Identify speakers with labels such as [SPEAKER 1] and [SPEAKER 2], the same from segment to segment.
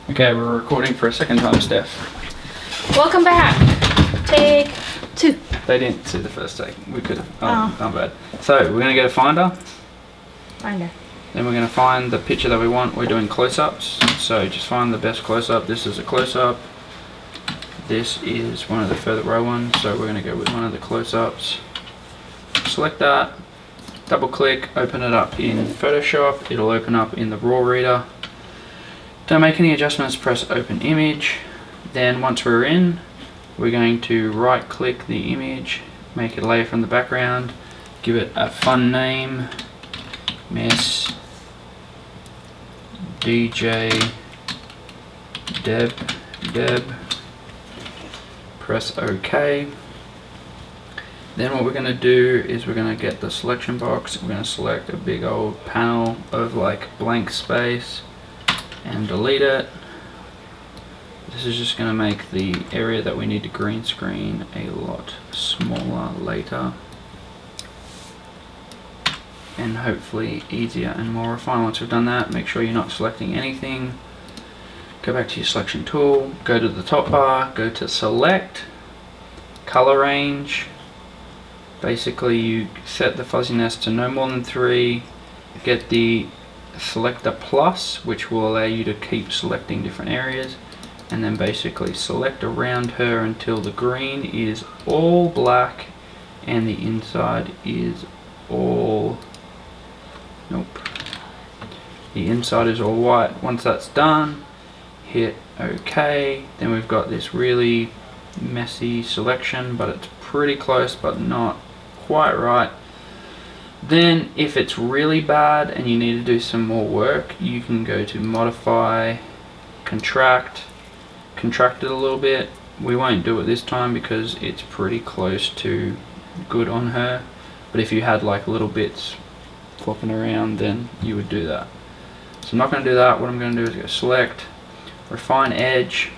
[SPEAKER 1] Okay, we're recording for a second time, Steph.
[SPEAKER 2] Welcome back. Take 2.
[SPEAKER 1] They didn't see the first take. We could have.
[SPEAKER 2] Oh.
[SPEAKER 1] Not bad. So we're going to get a finder.
[SPEAKER 2] Finder.
[SPEAKER 1] Then we're going to find the picture that we want. We're doing close-ups. So just find the best close-up. This is a close-up. This is one of the further row ones. So we're going to go with one of the close-ups. Select that. Double click. Open it up in Photoshop. It'll open up in the RAW reader. Don't make any adjustments, press open image. Then once we're in, we're going to right click the image, make it layer from the background, give it a fun name, Miss DJ Deb, press OK. Then what we're going to do is we're going to get the selection box, we're going to select a big old panel of like blank space and delete it. This is just going to make the area that we need to green screen a lot smaller later, and hopefully easier and more refined. Once we've done that, make sure you're not selecting anything. Go back to your selection tool, go to the top bar, go to select, color range. Basically you set the fuzziness to no more than 3, get the selector plus, which will allow you to keep selecting different areas, and then basically select around her until the green is all black and the inside is all the inside is all white. Once that's done, hit OK. Then we've got this really messy selection, but it's pretty close but not quite right. Then if it's really bad and you need to do some more work, you can go to modify, contract it a little bit. We won't do it this time because it's pretty close to good on her, but if you had like little bits flopping around, then you would do that. So I'm not going to do that. What I'm going to do is go select, refine edge,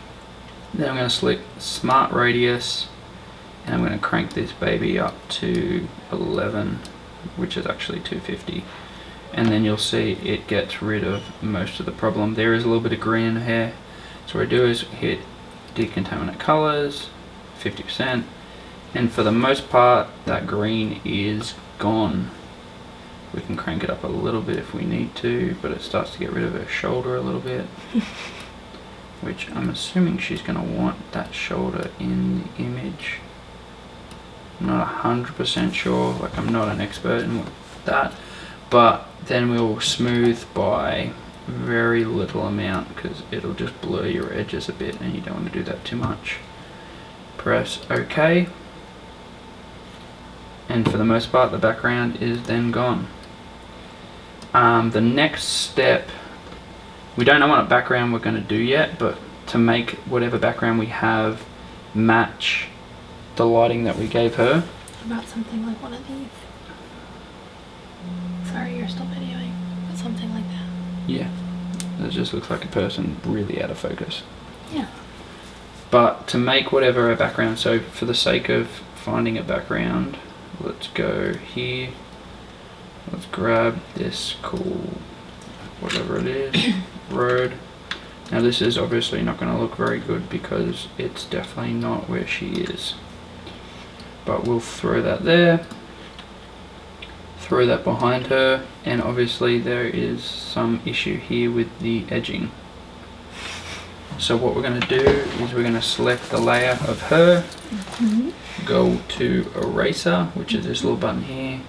[SPEAKER 1] then I'm going to select smart radius, and I'm going to crank this baby up to 11, which is actually 250, and then you'll see it gets rid of most of the problem. There is a little bit of green in her hair, so what I do is hit decontaminate colors 50%, and for the most part that green is gone. We can crank it up a little bit if we need to, but it starts to get rid of her shoulder a little bit which I'm assuming she's going to want that shoulder in the image. I'm not 100% sure, like I'm not an expert in that, but then we'll smooth by very little amount because it'll just blur your edges a bit and you don't want to do that too much. Press OK, and for the most part the background is then gone. The next step, we don't know what background we're going to do yet, but to make whatever background we have match the lighting that we gave her.
[SPEAKER 2] About something like one of these. Sorry, you're still videoing, but something like that.
[SPEAKER 1] Yeah, it just looks like a person really out of focus.
[SPEAKER 2] Yeah.
[SPEAKER 1] But to make whatever a background, so for the sake of finding a background, let's go here. Let's grab this cool, whatever it is, road. Now this is obviously not going to look very good because it's definitely not where she is. But we'll throw that there, throw that behind her, and obviously there is some issue here with the edging. So what we're going to do is we're going to select the layer of her, go to eraser, which is this little button here,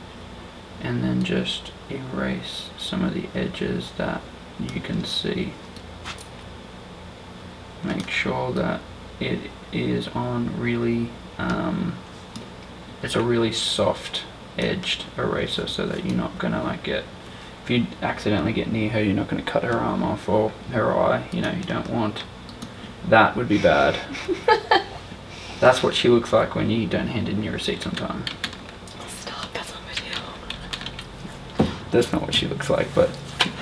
[SPEAKER 1] and then just erase some of the edges that you can see. Make sure that it is on really it's a really soft edged eraser so that you're not gonna like get, if you accidentally get near her, you're not gonna cut her arm off or her eye. You know, you don't want that, would be bad. That's what she looks like when you don't hand in your receipts on time.
[SPEAKER 2] Stop, that's on video.
[SPEAKER 1] That's not what she looks like, but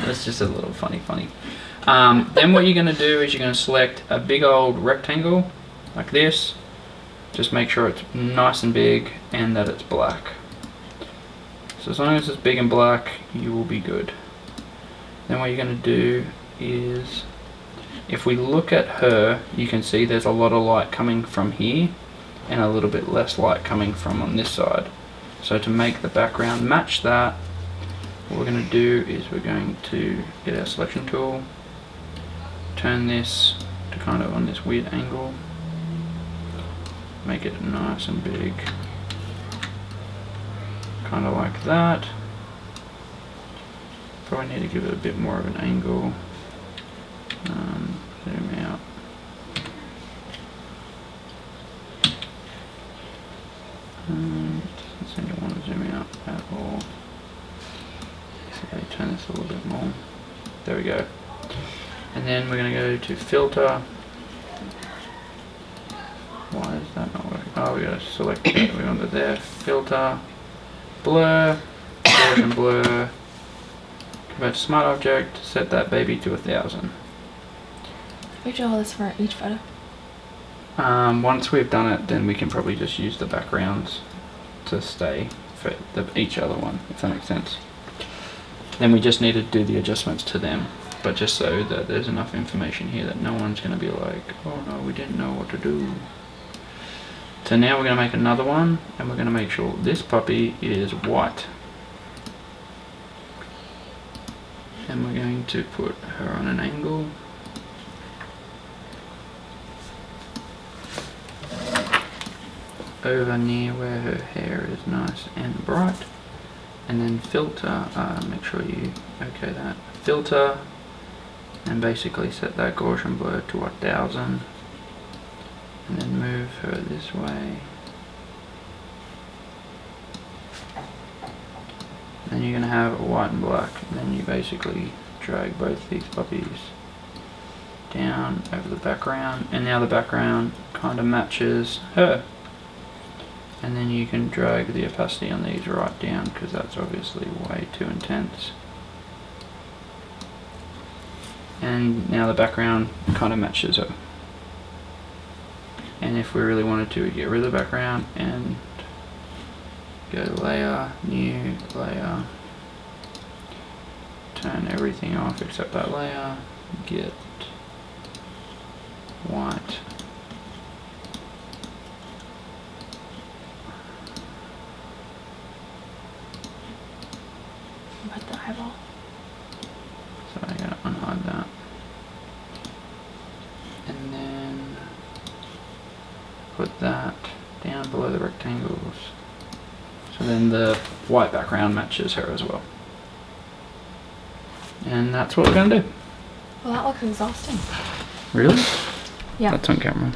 [SPEAKER 1] it's just a little funny. Then what you're going to do is you're going to select a big old rectangle like this. Just make sure it's nice and big and that it's black. So as long as it's big and black, you will be good. Then what you're going to do is If we look at her, you can see there's a lot of light coming from here and a little bit less light coming from on this side. So to make the background match that, what we're going to do is we're going to get our selection tool, turn this to kind of on this weird angle, make it nice and big, kind of like that. Probably need to give it a bit more of an angle. Zoom out. Doesn't seem to want to zoom out at all. So turn this a little bit more. There we go. And then we're going to go to filter. Why is that not working? Oh, we got to select it. We're under there. Filter, blur, Gaussian blur. Convert to smart object. Set that baby to 1000.
[SPEAKER 2] We do all this for each photo.
[SPEAKER 1] Once we've done it, then we can probably just use the backgrounds to stay for each other one, if that makes sense. Then we just need to do the adjustments to them, but just so that there's enough information here that no one's going to be like, oh no, we didn't know what to do. So now we're going to make another one, and we're going to make sure this puppy is white. And we're going to put her on an angle. Over near where her hair is nice and bright, and then filter, make sure you okay that, filter, and basically set that Gaussian blur to 1000, and then move her this way. Then you're going to have white and black, and then you basically drag both these puppies down over the background, and now the background kind of matches her. And then you can drag the opacity on these right down, because that's obviously way too intense. And now the background kind of matches her. And if we really wanted to, we get rid of the background and go layer, new layer, turn everything off except that layer, get white.
[SPEAKER 2] Put the eyeball.
[SPEAKER 1] So I gotta unhide that. And then put that down below the rectangles. So then the white background matches her as well. And that's what we're gonna do.
[SPEAKER 2] Well, that looks exhausting.
[SPEAKER 1] Really?
[SPEAKER 2] Yeah.
[SPEAKER 1] That's on camera.